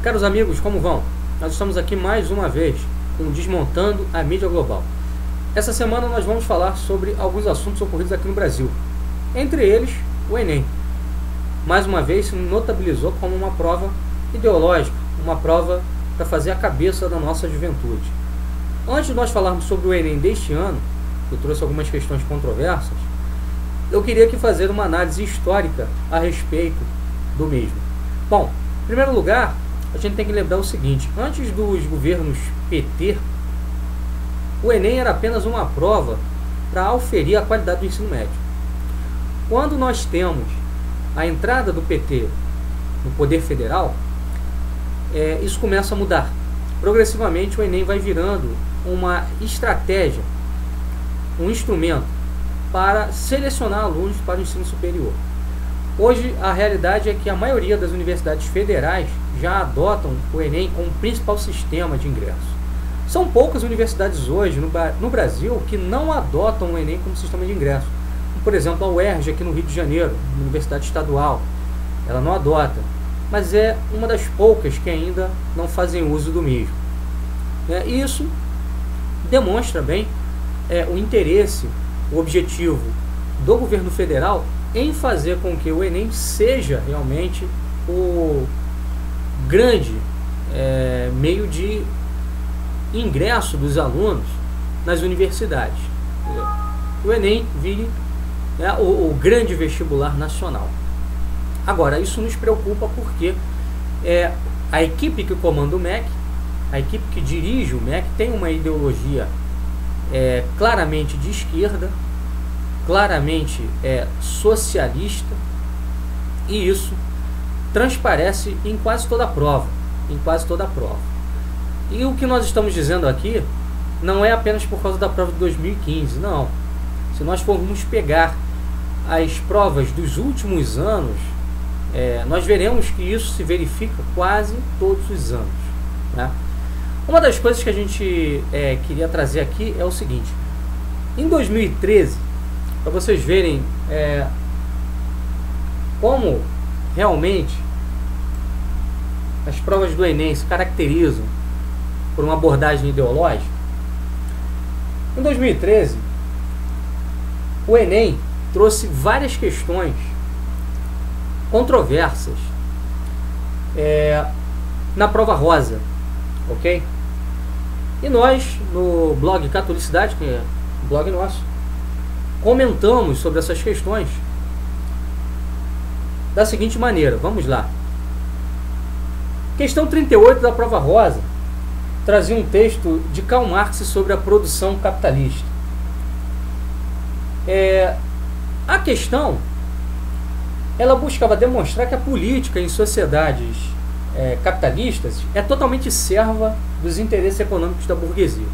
Caros amigos, como vão? Nós estamos aqui mais uma vez com Desmontando a Mídia Global. Essa semana nós vamos falar sobre alguns assuntos ocorridos aqui no Brasil. Entre eles, o Enem. Mais uma vez se notabilizou como uma prova ideológica, uma prova para fazer a cabeça da nossa juventude. Antes de nós falarmos sobre o Enem deste ano, eu trouxe algumas questões controversas, eu queria aqui fazer uma análise histórica a respeito do mesmo. Bom, em primeiro lugar, a gente tem que lembrar o seguinte: antes dos governos PT, o Enem era apenas uma prova para aferir a qualidade do ensino médio. Quando nós temos a entrada do PT no poder federal, isso começa a mudar. Progressivamente o Enem vai virando uma estratégia, um instrumento para selecionar alunos para o ensino superior. Hoje a realidade é que a maioria das universidades federais já adotam o Enem como principal sistema de ingresso. São poucas universidades hoje no Brasil que não adotam o Enem como sistema de ingresso. Por exemplo, a UERJ aqui no Rio de Janeiro, uma universidade estadual, ela não adota, mas é uma das poucas que ainda não fazem uso do mesmo. E isso demonstra bem o interesse, o objetivo do governo federal em fazer com que o Enem seja realmente o grande meio de ingresso dos alunos nas universidades. O Enem vire o grande vestibular nacional. Agora, isso nos preocupa porque a equipe que comanda o MEC, a equipe que dirige o MEC, tem uma ideologia claramente de esquerda, claramente socialista, e isso transparece em quase toda a prova, E o que nós estamos dizendo aqui não é apenas por causa da prova de 2015, não. Se nós formos pegar as provas dos últimos anos, nós veremos que isso se verifica quase todos os anos, né? Uma das coisas que a gente queria trazer aqui é o seguinte: em 2013, para vocês verem como realmente as provas do Enem se caracterizam por uma abordagem ideológica, em 2013 o Enem trouxe várias questões controversas na prova rosa, ok? E nós, no blog Catolicidade, que é o blog nosso, comentamos sobre essas questões da seguinte maneira. Vamos lá. Questão 38 da prova rosa trazia um texto de Karl Marx sobre a produção capitalista. A questão, ela buscava demonstrar que a política em sociedades capitalistas é totalmente serva dos interesses econômicos da burguesia.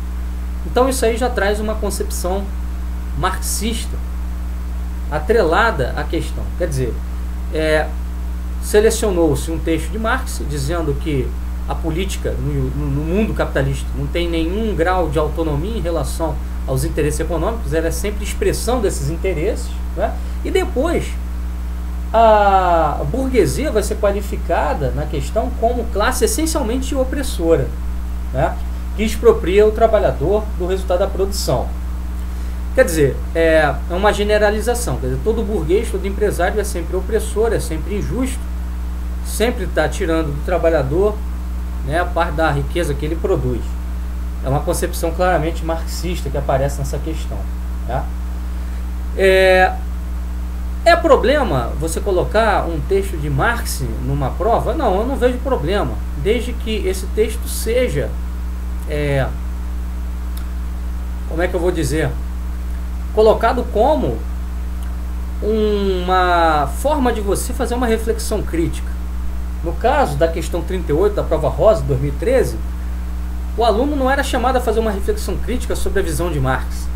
Então isso aí já traz uma concepção marxista atrelada à questão. Quer dizer, selecionou-se um texto de Marx dizendo que a política no mundo capitalista não tem nenhum grau de autonomia em relação aos interesses econômicos, ela é sempre expressão desses interesses, né? E depois a burguesia vai ser qualificada na questão como classe essencialmente opressora, né? Que expropria o trabalhador do resultado da produção. Quer dizer, é uma generalização. Quer dizer, todo burguês, todo empresário é sempre opressor, é sempre injusto, sempre está tirando do trabalhador, né, a parte da riqueza que ele produz. É uma concepção claramente marxista que aparece nessa questão, tá? É problema você colocar um texto de Marx numa prova? Não, eu não vejo problema, desde que esse texto seja, como é que eu vou dizer, colocado como uma forma de você fazer uma reflexão crítica. No caso da questão 38 da prova rosa de 2013, o aluno não era chamado a fazer uma reflexão crítica sobre a visão de Marx.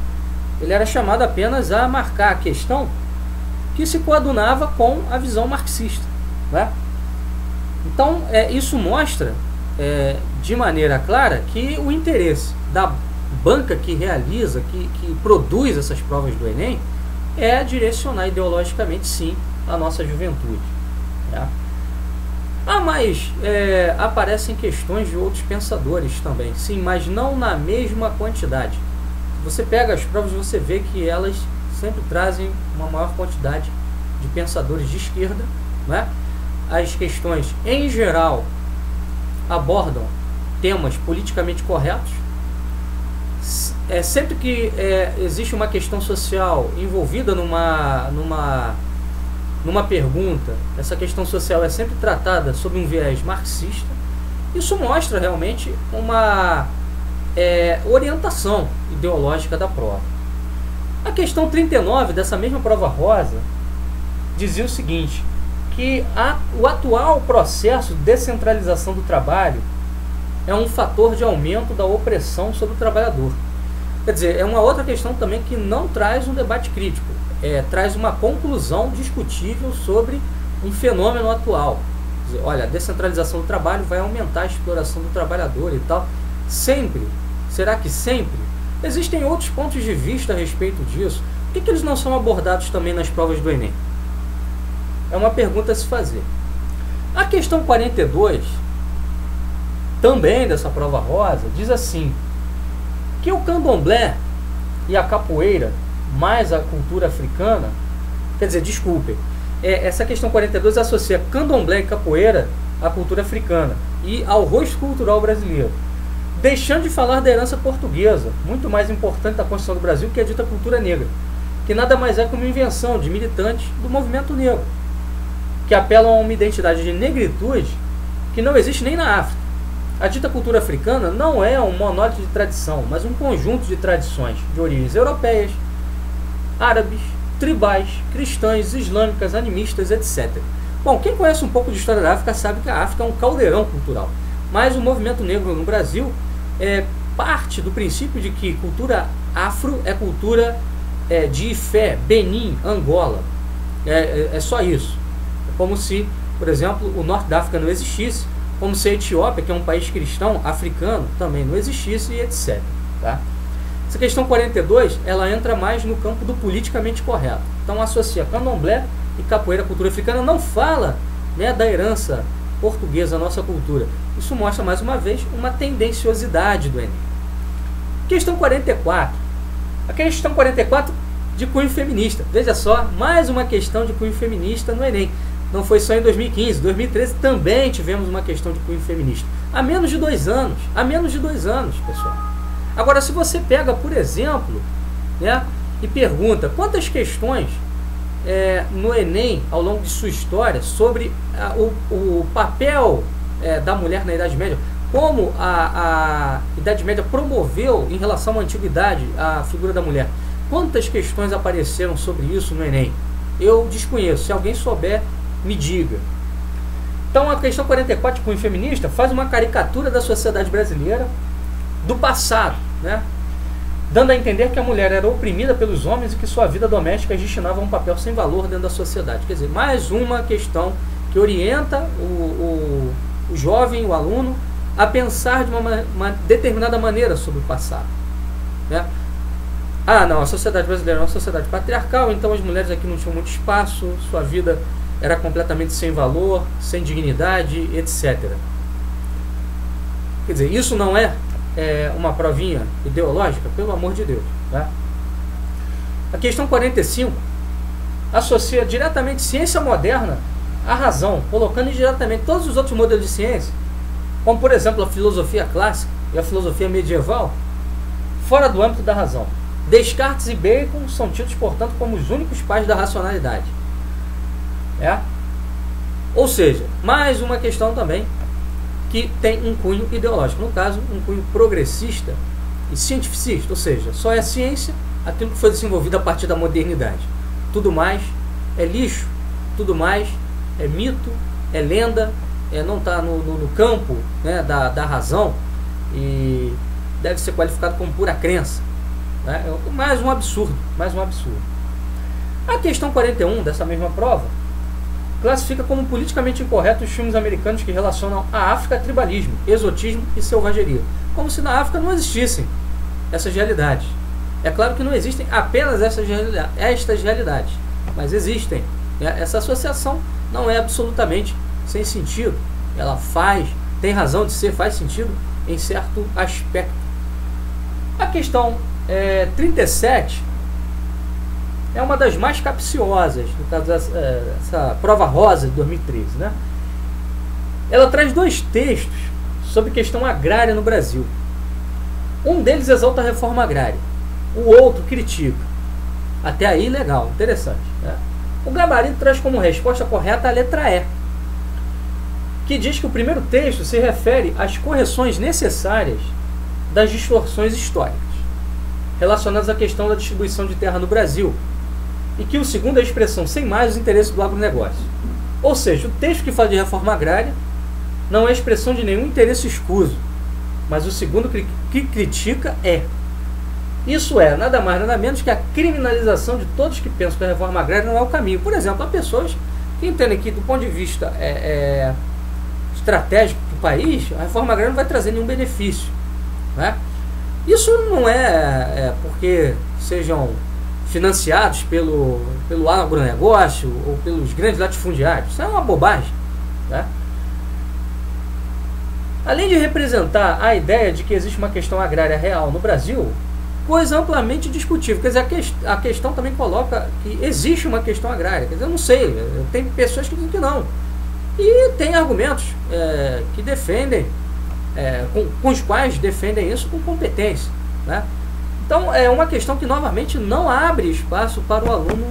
Ele era chamado apenas a marcar a questão que se coadunava com a visão marxista, né? Então, isso mostra de maneira clara que o interesse da banca que realiza, que produz essas provas do Enem, é direcionar ideologicamente, sim, a nossa juventude, tá? Mas aparecem questões de outros pensadores também, sim, mas não na mesma quantidade. Você pega as provas e você vê que elas sempre trazem uma maior quantidade de pensadores de esquerda, né? As questões, em geral, abordam temas politicamente corretos. Sempre que existe uma questão social envolvida numa pergunta, essa questão social é sempre tratada sob um viés marxista. Isso mostra realmente uma orientação ideológica da prova. A questão 39 dessa mesma prova rosa dizia o seguinte, que o atual processo de descentralização do trabalho é um fator de aumento da opressão sobre o trabalhador. Quer dizer, é uma outra questão também que não traz um debate crítico, traz uma conclusão discutível sobre um fenômeno atual. Quer dizer, olha, a descentralização do trabalho vai aumentar a exploração do trabalhador e tal. Sempre? Será que sempre? Existem outros pontos de vista a respeito disso. Por que eles não são abordados também nas provas do Enem? É uma pergunta a se fazer. A questão 42, também dessa prova rosa, diz assim, que o candomblé e a capoeira, mais a cultura africana, quer dizer, desculpem, essa questão 42 associa candomblé e capoeira à cultura africana e ao rosto cultural brasileiro, deixando de falar da herança portuguesa, muito mais importante da Constituição do Brasil, que é a dita cultura negra, que nada mais é que uma invenção de militantes do movimento negro, que apelam a uma identidade de negritude que não existe nem na África. A dita cultura africana não é um monólito de tradição, mas um conjunto de tradições de origens europeias, árabes, tribais, cristãs, islâmicas, animistas, etc. Bom, quem conhece um pouco de história da África sabe que a África é um caldeirão cultural, mas o movimento negro no Brasil parte do princípio de que cultura afro é cultura de Ifé, Benin, Angola. É só isso. É como se, por exemplo, o norte da África não existisse, como se a Etiópia, que é um país cristão, africano, também não existisse, e etc. Tá? Essa questão 42, ela entra mais no campo do politicamente correto. Então associa candomblé e capoeira à cultura africana, não fala, né, da herança portuguesa à nossa cultura. Isso mostra, mais uma vez, uma tendenciosidade do Enem. Questão 44. A questão 44 de cunho feminista. Veja só, mais uma questão de cunho feminista no Enem. Não foi só em 2015, 2013 também tivemos uma questão de cunho feminista. Há menos de 2 anos. Há menos de 2 anos, pessoal. Agora, se você pega, por exemplo, né, e pergunta quantas questões no Enem, ao longo de sua história, sobre o papel da mulher na Idade Média, como a Idade Média promoveu em relação à antiguidade a figura da mulher. Quantas questões apareceram sobre isso no Enem? Eu desconheço. Se alguém souber, me diga. Então a questão 44 de cunho feminista faz uma caricatura da sociedade brasileira do passado, né? Dando a entender que a mulher era oprimida pelos homens e que sua vida doméstica destinava a um papel sem valor dentro da sociedade. Quer dizer, mais uma questão que orienta o jovem, o aluno, a pensar de uma determinada maneira sobre o passado, né? Não, a sociedade brasileira é uma sociedade patriarcal, então as mulheres aqui não tinham muito espaço, sua vida era completamente sem valor, sem dignidade, etc. Quer dizer, isso não é uma provinha ideológica? Pelo amor de Deus, tá? A questão 45 associa diretamente ciência moderna à razão, colocando indiretamente todos os outros modelos de ciência, como por exemplo a filosofia clássica e a filosofia medieval, fora do âmbito da razão. Descartes e Bacon são tidos, portanto, como os únicos pais da racionalidade. Ou seja, mais uma questão também que tem um cunho ideológico, no caso, um cunho progressista e cientificista, ou seja, só é ciência aquilo que foi desenvolvido a partir da modernidade. Tudo mais é lixo, tudo mais é mito, é lenda, não está no campo, né, da razão e deve ser qualificado como pura crença. Mais um absurdo, mais um absurdo. A questão 41 dessa mesma prova classifica como politicamente incorreto os filmes americanos que relacionam a África a tribalismo, exotismo e selvageria, como se na África não existissem essas realidades. É claro que não existem apenas estas realidades, mas existem. Essa associação não é absolutamente sem sentido, ela tem razão de ser, faz sentido em certo aspecto. A questão 37 é uma das mais capciosas, no caso dessa prova rosa de 2013, né? Ela traz dois textos sobre questão agrária no Brasil. Um deles exalta a reforma agrária, o outro critica. Até aí, legal, interessante, né? O gabarito traz como resposta correta a letra E, que diz que o primeiro texto se refere às correções necessárias das distorções históricas relacionadas à questão da distribuição de terra no Brasil, e que o segundo é a expressão sem mais os interesses do agronegócio. Ou seja, o texto que fala de reforma agrária não é expressão de nenhum interesse escuso, mas o segundo que critica é. Isso é nada mais nada menos que a criminalização de todos que pensam que a reforma agrária não é o caminho. Por exemplo, há pessoas que entendem que, do ponto de vista estratégico para o país, a reforma agrária não vai trazer nenhum benefício, né? Isso não é porque sejam financiados pelo agronegócio ou pelos grandes latifundiários. Isso é uma bobagem, né? Além de representar a ideia de que existe uma questão agrária real no Brasil, coisa amplamente discutível. Quer dizer, a questão também coloca que existe uma questão agrária. Quer dizer, eu não sei, tem pessoas que dizem que não. E tem argumentos que defendem, com os quais defendem isso com competência, né? Então, é uma questão que, novamente, não abre espaço para o aluno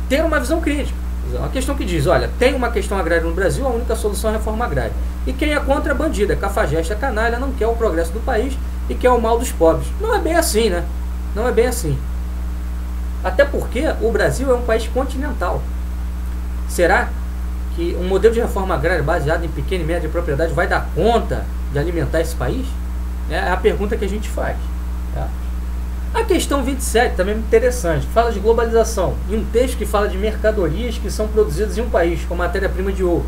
ter uma visão crítica. Uma questão que diz, olha, tem uma questão agrária no Brasil, a única solução é a reforma agrária. E quem é contra é bandido, é cafajeste, é canalha, não quer o progresso do país e quer o mal dos pobres. Não é bem assim, né? Não é bem assim. Até porque o Brasil é um país continental. Será que um modelo de reforma agrária baseado em pequena e média propriedade vai dar conta de alimentar esse país? É a pergunta que a gente faz, tá? A questão 27 também é interessante, fala de globalização, em um texto que fala de mercadorias que são produzidas em um país, com matéria-prima de outro,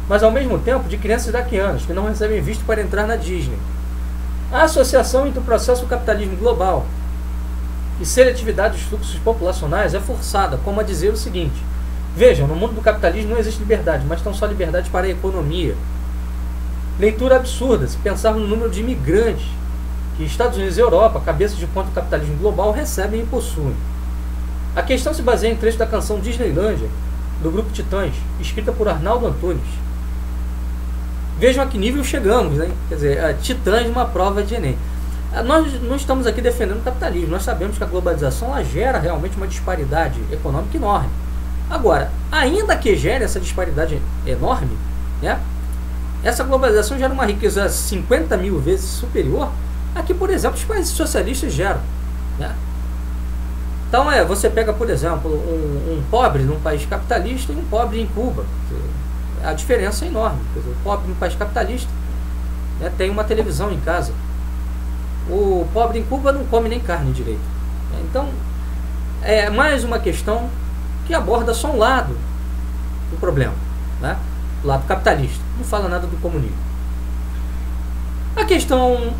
mas ao mesmo tempo de crianças iraquianas que não recebem visto para entrar na Disney. A associação entre o processo do capitalismo global e seletividade dos fluxos populacionais é forçada, como a dizer o seguinte: vejam, no mundo do capitalismo não existe liberdade, mas tão só liberdade para a economia. Leitura absurda, se pensarmos no número de imigrantes que Estados Unidos e Europa, cabeças de ponta do capitalismo global, recebem e possuem. A questão se baseia em trecho da canção Disneylândia, do grupo Titãs, escrita por Arnaldo Antunes. Vejam a que nível chegamos, né? Quer dizer, Titãs numa prova de Enem. Nós não estamos aqui defendendo o capitalismo, nós sabemos que a globalização ela gera realmente uma disparidade econômica enorme. Agora, ainda que gere essa disparidade enorme, né, essa globalização gera uma riqueza 50 mil vezes superior a que, por exemplo, os países socialistas geram, né? Então, você pega, por exemplo, um pobre num país capitalista e um pobre em Cuba. A diferença é enorme. Quer dizer, o pobre num país capitalista, né, tem uma televisão em casa. O pobre em Cuba não come nem carne direito. Então, é mais uma questão que aborda só um lado do problema, né? O lado capitalista. Não fala nada do comunismo. A questão,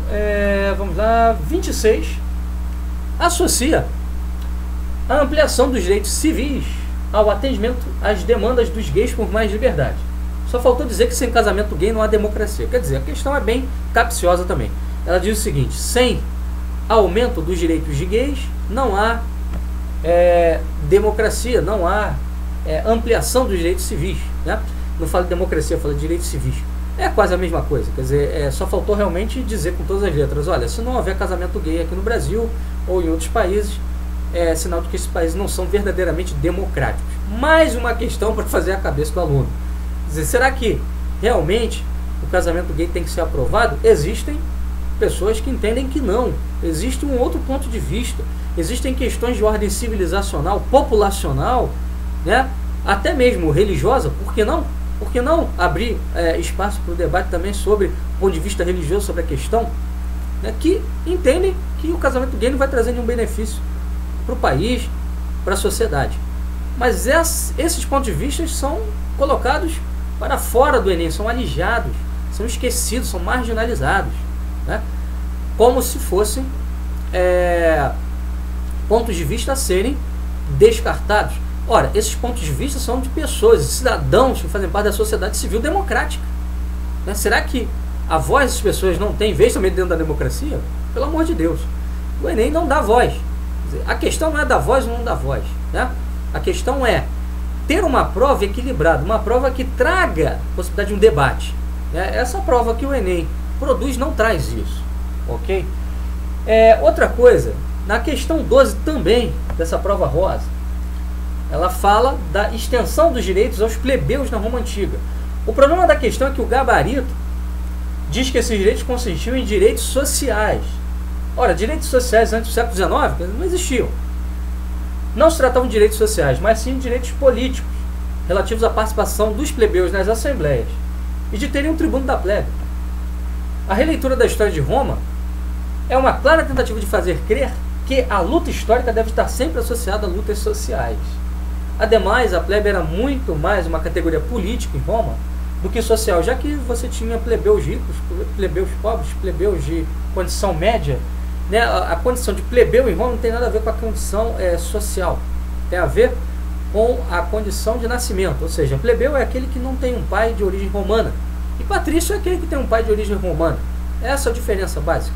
vamos lá, 26, associa a ampliação dos direitos civis ao atendimento às demandas dos gays por mais liberdade. Só faltou dizer que sem casamento gay não há democracia. Quer dizer, a questão é bem capciosa também. Ela diz o seguinte: sem aumento dos direitos de gays, não há democracia, não há ampliação dos direitos civis, né? Não falo de democracia, falo de direitos civis. É quase a mesma coisa. Quer dizer, só faltou realmente dizer com todas as letras: olha, se não houver casamento gay aqui no Brasil ou em outros países, é sinal de que esses países não são verdadeiramente democráticos. Mais uma questão para fazer a cabeça do aluno. Quer dizer, será que realmente o casamento gay tem que ser aprovado? Existem pessoas que entendem que não. Existe um outro ponto de vista. Existem questões de ordem civilizacional, populacional, né? Até mesmo religiosa. Por que não? Por que não abrir espaço para o debate também sobre o ponto de vista religioso, sobre a questão, né, que entendem que o casamento gay não vai trazer nenhum benefício para o país, para a sociedade. Mas esses pontos de vista são colocados para fora do Enem, são alijados, são esquecidos, são marginalizados, né, como se fossem pontos de vista a serem descartados. Ora, esses pontos de vista são de pessoas, de cidadãos que fazem parte da sociedade civil democrática. Né? Será que a voz dessas pessoas não tem vez também dentro da democracia? Pelo amor de Deus. O Enem não dá voz. Quer dizer, a questão não é dar voz ou não dar voz. Né? A questão é ter uma prova equilibrada, uma prova que traga a possibilidade de um debate. Né? Essa prova que o Enem produz não traz isso. Ok? Outra coisa, na questão 12 também, dessa prova rosa, ela fala da extensão dos direitos aos plebeus na Roma Antiga. O problema da questão é que o gabarito diz que esses direitos consistiam em direitos sociais. Ora, direitos sociais antes do século XIX não existiam. Não se tratavam de direitos sociais, mas sim de direitos políticos, relativos à participação dos plebeus nas assembleias e de terem um tribuno da plebe. A releitura da história de Roma é uma clara tentativa de fazer crer que a luta histórica deve estar sempre associada a lutas sociais. Ademais, a plebe era muito mais uma categoria política em Roma do que social, já que você tinha plebeus ricos, plebeus pobres, plebeus de condição média. Né? A condição de plebeu em Roma não tem nada a ver com a condição social, tem a ver com a condição de nascimento, ou seja, plebeu é aquele que não tem um pai de origem romana, e patrício é aquele que tem um pai de origem romana. Essa é a diferença básica.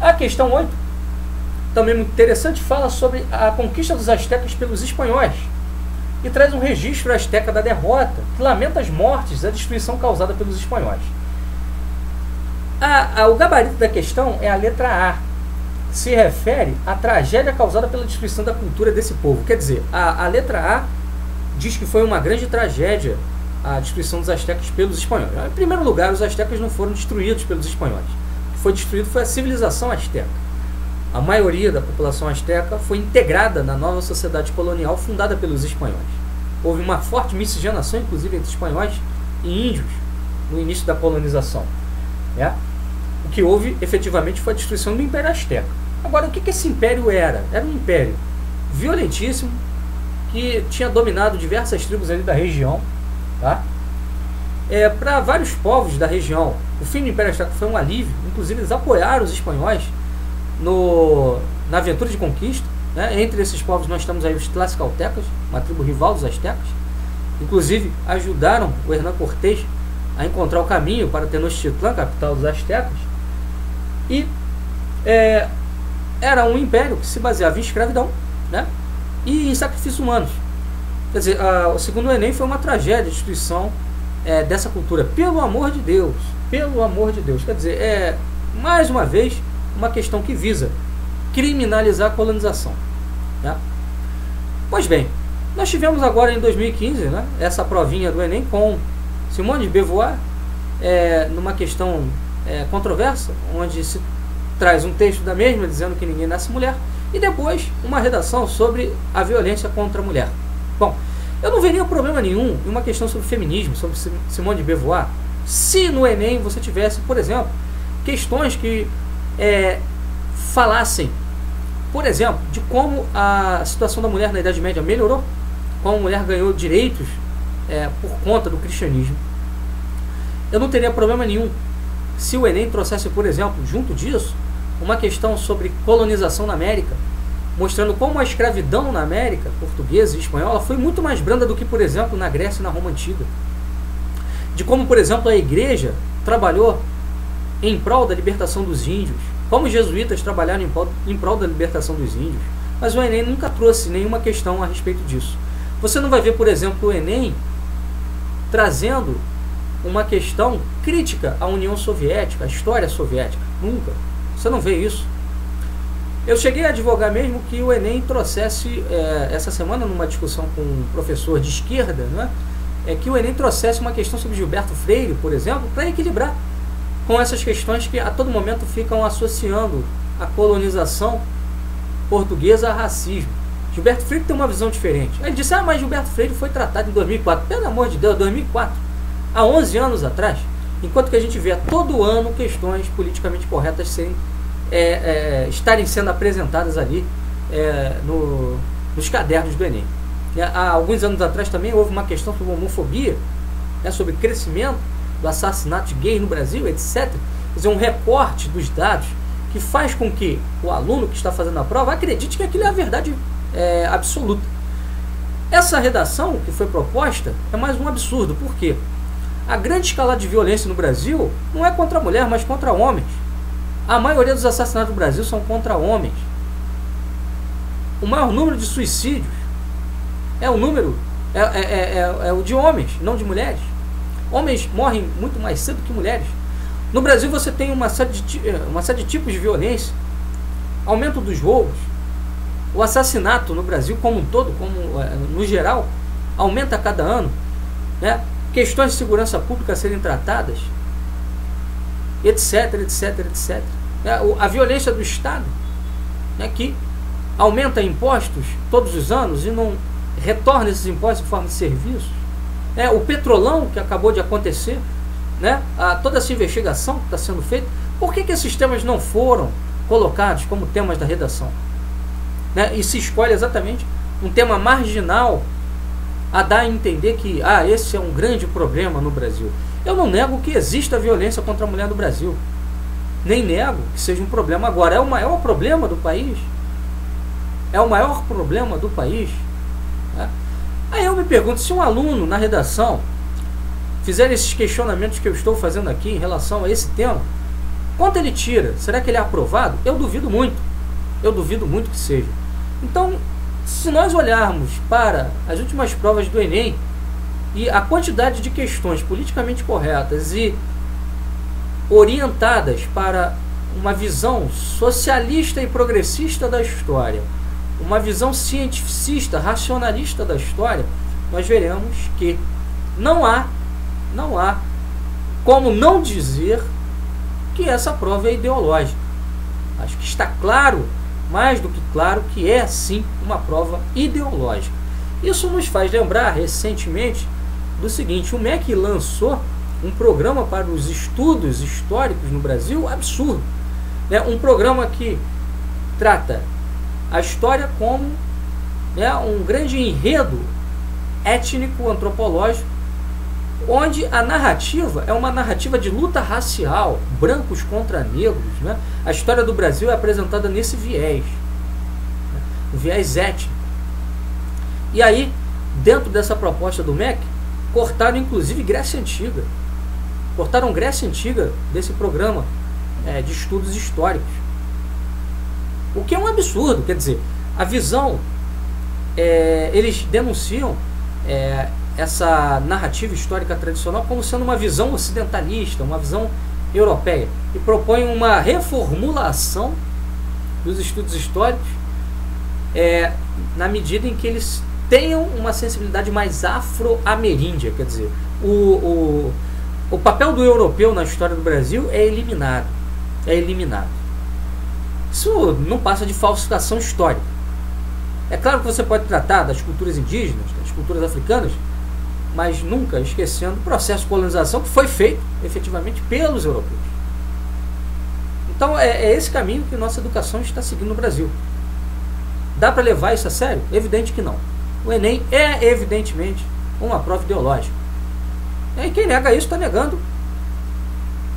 A questão 8, também muito interessante, fala sobre a conquista dos astecas pelos espanhóis e traz um registro asteca da derrota, que lamenta as mortes e a destruição causada pelos espanhóis. O gabarito da questão é a letra A, que se refere à tragédia causada pela destruição da cultura desse povo. Quer dizer, a letra A diz que foi uma grande tragédia a destruição dos astecas pelos espanhóis. Em primeiro lugar, os astecas não foram destruídos pelos espanhóis. O que foi destruído foi a civilização asteca. A maioria da população asteca foi integrada na nova sociedade colonial fundada pelos espanhóis. Houve uma forte miscigenação, inclusive, entre espanhóis e índios no início da colonização. Né? O que houve, efetivamente, foi a destruição do Império Asteca. Agora, o que esse império era? Era um império violentíssimo, que tinha dominado diversas tribos ali da região. Tá? Para vários povos da região, o fim do Império Asteca foi um alívio. Inclusive, eles apoiaram os espanhóis na aventura de conquista. Né? Entre esses povos nós temos aí os tlaxcaltecas, uma tribo rival dos astecas. Inclusive, ajudaram o Hernán Cortés a encontrar o caminho para Tenochtitlán, capital dos astecas. E era um império que se baseava em escravidão, né? E em sacrifícios humanos. Quer dizer, segundo o Enem, foi uma tragédia a destruição dessa cultura. Pelo amor de Deus, pelo amor de Deus. Quer dizer, mais uma vez, uma questão que visa criminalizar a colonização. Né? Pois bem, nós tivemos agora em 2015, né, essa provinha do Enem com Simone de Beauvoir, numa questão controversa, onde se traz um texto da mesma dizendo que ninguém nasce mulher, e depois uma redação sobre a violência contra a mulher. Bom, eu não veria problema nenhum em uma questão sobre feminismo, sobre Simone de Beauvoir, se no Enem você tivesse, por exemplo, questões que falassem, por exemplo, de como a situação da mulher na Idade Média melhorou, como a mulher ganhou direitos por conta do cristianismo. Eu não teria problema nenhum se o Enem trouxesse, por exemplo, junto disso, uma questão sobre colonização na América, mostrando como a escravidão na América, portuguesa e espanhola, foi muito mais branda do que, por exemplo, na Grécia e na Roma Antiga. De como, por exemplo, a igreja trabalhou em prol da libertação dos índios, como os jesuítas trabalharam em prol da libertação dos índios. Mas o Enem nunca trouxe nenhuma questão a respeito disso. Você não vai ver, por exemplo, o Enem trazendo uma questão crítica à União Soviética, à história soviética. Nunca. Você não vê isso. Eu cheguei a advogar mesmo que o Enem trouxesse, essa semana, numa discussão com um professor de esquerda, né, que o Enem trouxesse uma questão sobre Gilberto Freire, por exemplo, para equilibrar com essas questões que a todo momento ficam associando a colonização portuguesa a racismo. Gilberto Freire tem uma visão diferente. Ele disse, mas Gilberto Freire foi tratado em 2004. Pelo amor de Deus, 2004. Há 11 anos atrás. Enquanto que a gente vê todo ano questões politicamente corretas estarem sendo apresentadas ali nos cadernos do Enem. Há alguns anos atrás também houve uma questão sobre homofobia, sobre crescimento do assassinato de gays no Brasil, etc. Quer dizer, um recorte dos dados que faz com que o aluno que está fazendo a prova acredite que aquilo é a verdade absoluta. Essa redação que foi proposta é mais um absurdo. Por quê? A grande escalada de violência no Brasil não é contra a mulher, mas contra homens. A maioria dos assassinatos no Brasil são contra homens. O maior número de suicídios é o de homens, não de mulheres. Homens morrem muito mais cedo que mulheres. No Brasil você tem uma série de tipos de violência, aumento dos roubos, o assassinato no Brasil como um todo, no geral, aumenta a cada ano, né? Questões de segurança pública a serem tratadas, etc, etc, etc. A violência do Estado, né, que aumenta impostos todos os anos e não retorna esses impostos em forma de serviços. O petrolão que acabou de acontecer, né, toda essa investigação que está sendo feita. Por que esses temas não foram colocados como temas da redação? Né, e se escolhe exatamente um tema marginal a dar a entender que esse é um grande problema no Brasil. Eu não nego que exista violência contra a mulher no Brasil. Nem nego que seja um problema. Agora, é o maior problema do país? É o maior problema do país? Né? Aí eu me pergunto, se um aluno na redação fizer esses questionamentos que eu estou fazendo aqui em relação a esse tema, quanto ele tira? Será que ele é aprovado? Eu duvido muito. Eu duvido muito que seja. Então, se nós olharmos para as últimas provas do Enem e a quantidade de questões politicamente corretas e orientadas para uma visão socialista e progressista da história, uma visão cientificista, racionalista da história, nós veremos que não há como não dizer que essa prova é ideológica. Acho que está claro, mais do que claro, que é sim uma prova ideológica. Isso nos faz lembrar recentemente do seguinte: o MEC lançou um programa para os estudos históricos no Brasil absurdo, né? Um programa que trata a história como, né, um grande enredo étnico-antropológico, onde a narrativa é uma narrativa de luta racial, brancos contra negros, né? A história do Brasil é apresentada nesse viés, né? O viés étnico. E aí, dentro dessa proposta do MEC, cortaram inclusive Grécia Antiga. Cortaram Grécia Antiga desse programa de estudos históricos. O que é um absurdo, quer dizer, a visão, eles denunciam essa narrativa histórica tradicional como sendo uma visão ocidentalista, uma visão europeia, e propõem uma reformulação dos estudos históricos na medida em que eles tenham uma sensibilidade mais afro-ameríndia. Quer dizer, o papel do europeu na história do Brasil é eliminado. Isso não passa de falsificação histórica. É claro que você pode tratar das culturas indígenas, das culturas africanas, mas nunca esquecendo o processo de colonização que foi feito efetivamente pelos europeus. Então é esse caminho que nossa educação está seguindo no Brasil. Dá para levar isso a sério? Evidente que não. O Enem é evidentemente uma prova ideológica. E quem nega isso está negando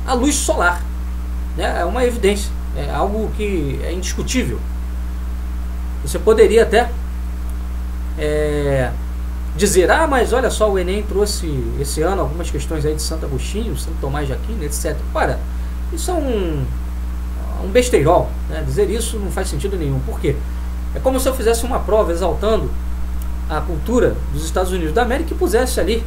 a luz solar, né? É uma evidência, é algo que é indiscutível. Você poderia até dizer, mas olha só, o Enem trouxe esse ano algumas questões aí de Santo Agostinho, Santo Tomás de Aquino, etc. Para, isso é um besteirol, né? Dizer isso não faz sentido nenhum. Por quê? É como se eu fizesse uma prova exaltando a cultura dos Estados Unidos da América e pusesse ali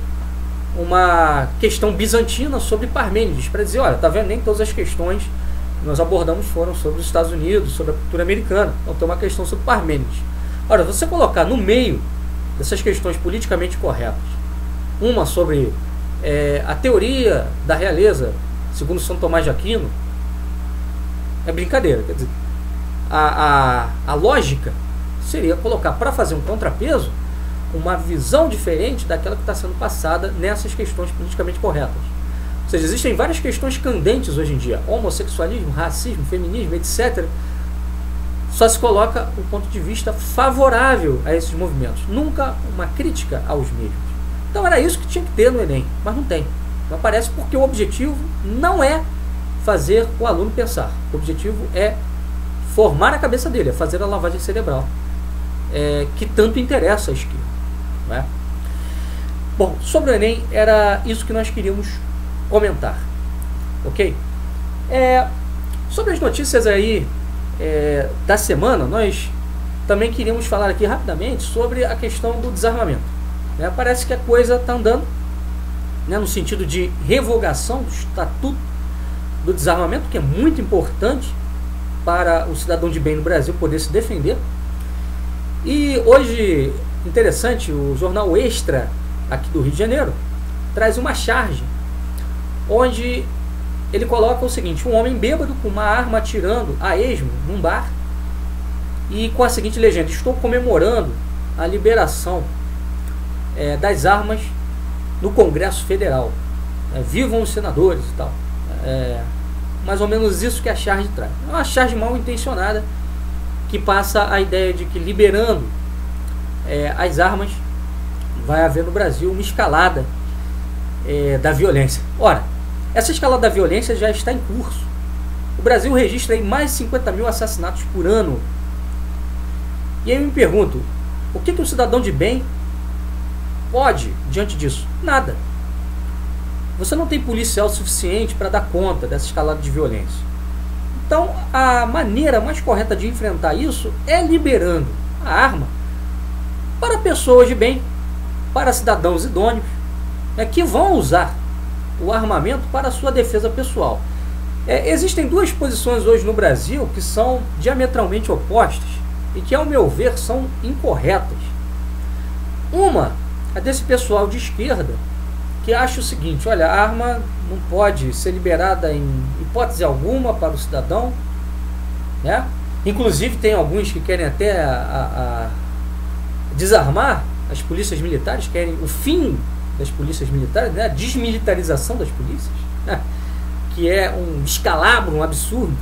uma questão bizantina sobre Parmênides, para dizer, olha, tá vendo, nem todas as questões que nós abordamos foram sobre os Estados Unidos, sobre a cultura americana, então tem uma questão sobre Parmênides. Ora, você colocar no meio dessas questões politicamente corretas uma sobre a teoria da realeza segundo São Tomás de Aquino, é brincadeira. Quer dizer, a lógica seria colocar, para fazer um contrapeso, uma visão diferente daquela que está sendo passada nessas questões politicamente corretas. Ou seja, existem várias questões candentes hoje em dia: homossexualismo, racismo, feminismo, etc. Só se coloca um ponto de vista favorável a esses movimentos, nunca uma crítica aos mesmos. Então era isso que tinha que ter no Enem, mas não tem. Não aparece, porque o objetivo não é fazer o aluno pensar. O objetivo é formar a cabeça dele, é fazer a lavagem cerebral. que tanto interessa à esquerda, né? Bom, sobre o Enem, era isso que nós queríamos comentar, ok? Sobre as notícias aí da semana, nós também queríamos falar aqui rapidamente sobre a questão do desarmamento, né? Parece que a coisa está andando, né, no sentido de revogação do Estatuto do Desarmamento, que é muito importante para o cidadão de bem no Brasil poder se defender. E hoje, interessante, o jornal Extra, aqui do Rio de Janeiro, traz uma charge, onde ele coloca o seguinte: um homem bêbado com uma arma atirando a esmo num bar, e com a seguinte legenda: estou comemorando a liberação das armas no Congresso Federal, vivam os senadores e tal. Mais ou menos isso que a charge traz. É uma charge mal intencionada, que passa a ideia de que liberando as armas vai haver no Brasil uma escalada da violência. Ora, essa escalada da violência já está em curso. O Brasil registra aí mais de 50 mil assassinatos por ano. E aí eu me pergunto, o que o cidadão de bem pode diante disso? Nada. Você não tem policial suficiente para dar conta dessa escalada de violência. Então, a maneira mais correta de enfrentar isso é liberando a arma para pessoas de bem, para cidadãos idôneos, que vão usar o armamento para a sua defesa pessoal. Existem duas posições hoje no Brasil que são diametralmente opostas e que, ao meu ver, são incorretas. Uma é desse pessoal de esquerda, que acha o seguinte: olha, a arma não pode ser liberada em hipótese alguma para o cidadão, né? Inclusive tem alguns que querem até desarmar as polícias militares, querem o fim das polícias militares, né? A desmilitarização das polícias, né? Que é um descalabro, um absurdo.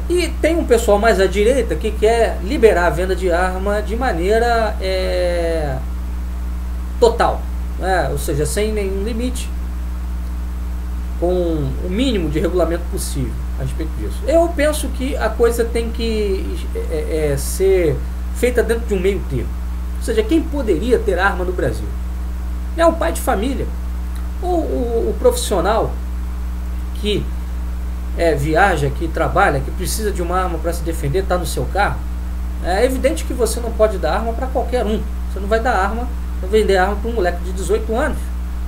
E tem um pessoal mais à direita que quer liberar a venda de arma de maneira total, ou seja, sem nenhum limite, com o mínimo de regulamento possível a respeito disso. Eu penso que a coisa tem que ser feita dentro de um meio termo. Ou seja, quem poderia ter arma no Brasil? É o pai de família, ou o profissional que viaja, que trabalha, que precisa de uma arma para se defender, está no seu carro. É evidente que você não pode dar arma para qualquer um. Você não vai dar arma, vender arma para um moleque de 18 anos.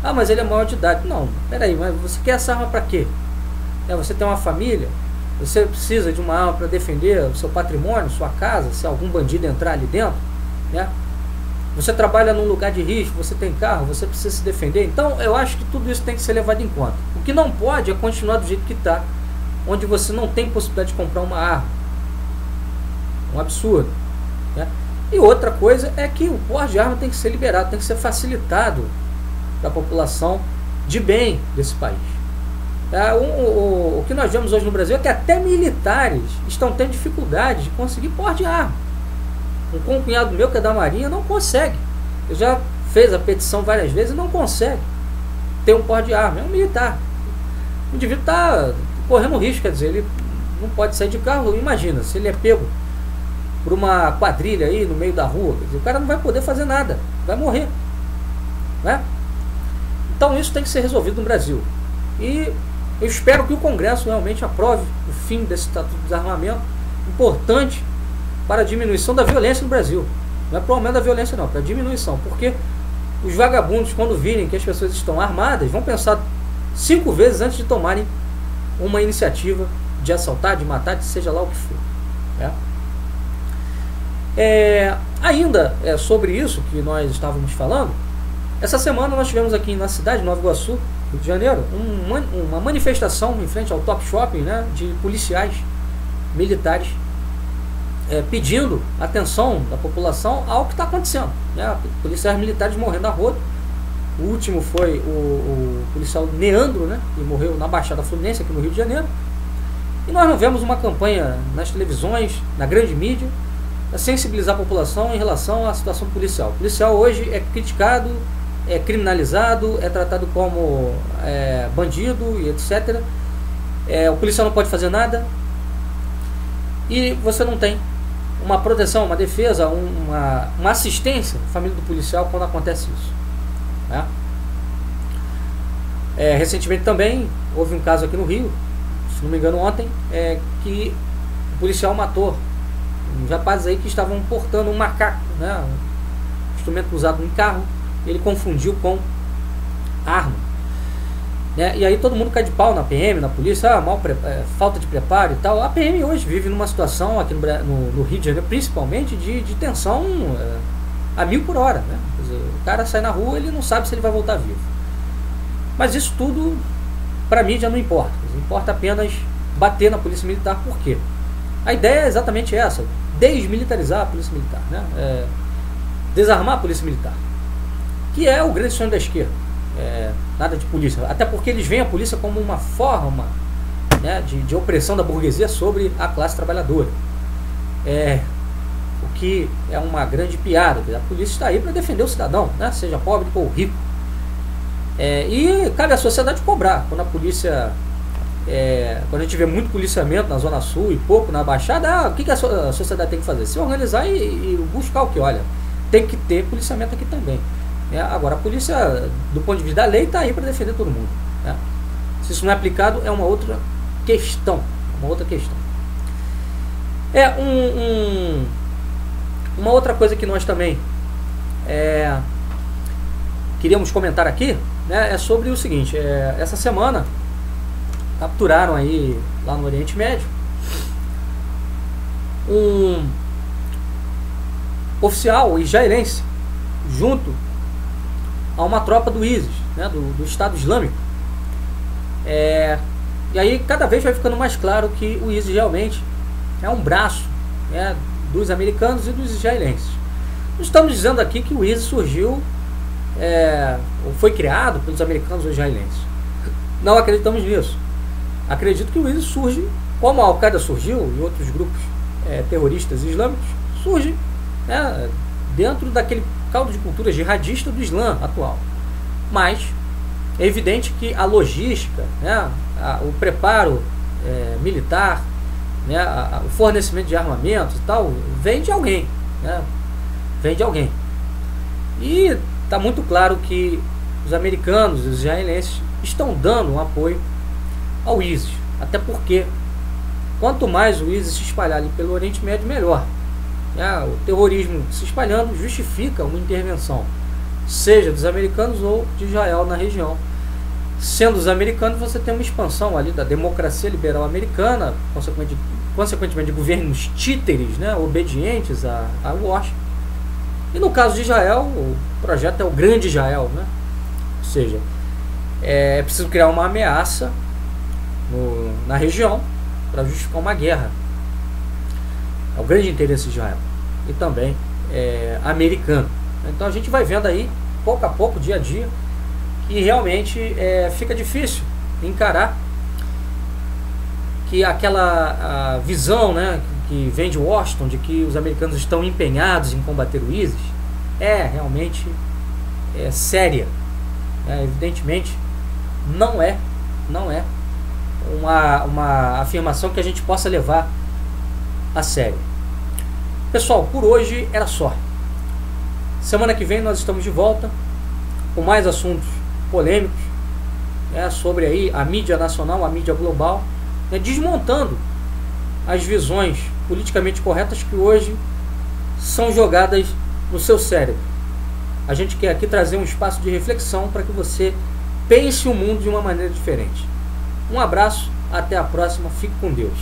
Ah, mas ele é maior de idade. Não, peraí, mas você quer essa arma para quê? Você tem uma família, você precisa de uma arma para defender o seu patrimônio, sua casa, se algum bandido entrar ali dentro, né? Você trabalha num lugar de risco, você tem carro, você precisa se defender. Então eu acho que tudo isso tem que ser levado em conta. O que não pode é continuar do jeito que está, onde você não tem possibilidade de comprar uma arma. Um absurdo, né? E outra coisa é que o porte de arma tem que ser liberado, tem que ser facilitado para a população de bem desse país. O que nós vemos hoje no Brasil é que até militares estão tendo dificuldade de conseguir porte de arma. Um concunhado meu, que é da Marinha, não consegue. Ele já fez a petição várias vezes e não consegue ter um porte de arma. É um militar. O indivíduo está correndo risco, quer dizer, ele não pode sair de carro. Imagina, se ele é pego por uma quadrilha aí no meio da rua, quer dizer, o cara não vai poder fazer nada, vai morrer, né? Então isso tem que ser resolvido no Brasil. E eu espero que o Congresso realmente aprove o fim desse Estatuto de Desarmamento, importante para a diminuição da violência no Brasil. Não é para o aumento da violência não, para a diminuição, porque os vagabundos, quando virem que as pessoas estão armadas, vão pensar 5 vezes antes de tomarem uma iniciativa de assaltar, de matar, de seja lá o que for, né? Ainda sobre isso que nós estávamos falando, essa semana nós tivemos aqui na cidade de Nova Iguaçu, Rio de Janeiro, uma manifestação em frente ao Top Shopping, né, de policiais militares pedindo atenção da população ao que está acontecendo, né? Policiais militares morrendo a rodo. O último foi o policial Neandro, né, que morreu na Baixada Fluminense, aqui no Rio de Janeiro. E nós não vemos uma campanha nas televisões, na grande mídia, a sensibilizar a população em relação à situação policial. O policial hoje é criticado, é criminalizado, é tratado como bandido e etc. O policial não pode fazer nada. E você não tem uma proteção, uma defesa, uma assistência à família do policial quando acontece isso, né? Recentemente também houve um caso aqui no Rio, se não me engano ontem, que o policial matou uns rapazes aí que estavam portando um macaco, né? Um instrumento usado em carro, ele confundiu com arma, né? E aí todo mundo cai de pau na PM, na polícia, falta de preparo e tal. A PM hoje vive numa situação aqui no Rio de Janeiro, principalmente de tensão a 1000 por hora, né? Quer dizer, o cara sai na rua, ele não sabe se ele vai voltar vivo. Mas isso tudo, para mim, já não importa. Importa apenas bater na polícia militar. Por quê? A ideia é exatamente essa: desmilitarizar a polícia militar, né? Desarmar a polícia militar, que é o grande sonho da esquerda. Nada de polícia, até porque eles veem a polícia como uma forma, né, de opressão da burguesia sobre a classe trabalhadora. O que é uma grande piada. A polícia está aí para defender o cidadão, né, seja pobre ou rico. E cabe à sociedade cobrar. Quando a polícia, quando a gente vê muito policiamento na Zona Sul e pouco na Baixada, o que a sociedade tem que fazer? Se organizar e buscar o que? Olha, tem que ter policiamento aqui também. Agora, a polícia, do ponto de vista da lei, está aí para defender todo mundo, né? Se isso não é aplicado, é uma outra questão. Uma outra coisa que nós também queríamos comentar aqui, né, é sobre o seguinte: essa semana capturaram aí lá no Oriente Médio um oficial israelense junto a uma tropa do ISIS, né, do Estado Islâmico. E aí cada vez vai ficando mais claro que o ISIS realmente é um braço, né, dos americanos e dos israelenses. Não estamos dizendo aqui que o ISIS surgiu ou foi criado pelos americanos ou israelenses. Não acreditamos nisso. Acredito que o ISIS surge como a Al-Qaeda surgiu e outros grupos terroristas islâmicos surgem, né, dentro daquele caldo de cultura jihadista do Islã atual. Mas é evidente que a logística, né, o preparo militar, né, o fornecimento de armamentos e tal, vem de alguém, né? Vem de alguém. E está muito claro que os americanos e os israelenses estão dando um apoio ao ISIS. Até porque quanto mais o ISIS se espalhar ali pelo Oriente Médio, melhor. O terrorismo se espalhando justifica uma intervenção, seja dos americanos ou de Israel na região. Sendo os americanos, você tem uma expansão ali da democracia liberal americana, consequentemente de governos títeres, né, obedientes a Washington. E no caso de Israel, o projeto é o Grande Israel, né? Ou seja, é preciso criar uma ameaça na região para justificar uma guerra. É o grande interesse de Israel e também americano. Então a gente vai vendo aí, pouco a pouco, dia a dia, que realmente fica difícil encarar que aquela visão, né, que vem de Washington, de que os americanos estão empenhados em combater o ISIS, realmente séria. Evidentemente, não é uma afirmação que a gente possa levar a sério. Pessoal, por hoje era só. Semana que vem nós estamos de volta com mais assuntos polêmicos, sobre aí a mídia nacional, a mídia global, desmontando as visões politicamente corretas que hoje são jogadas no seu cérebro. A gente quer aqui trazer um espaço de reflexão para que você pense o mundo de uma maneira diferente. Um abraço, até a próxima, fique com Deus.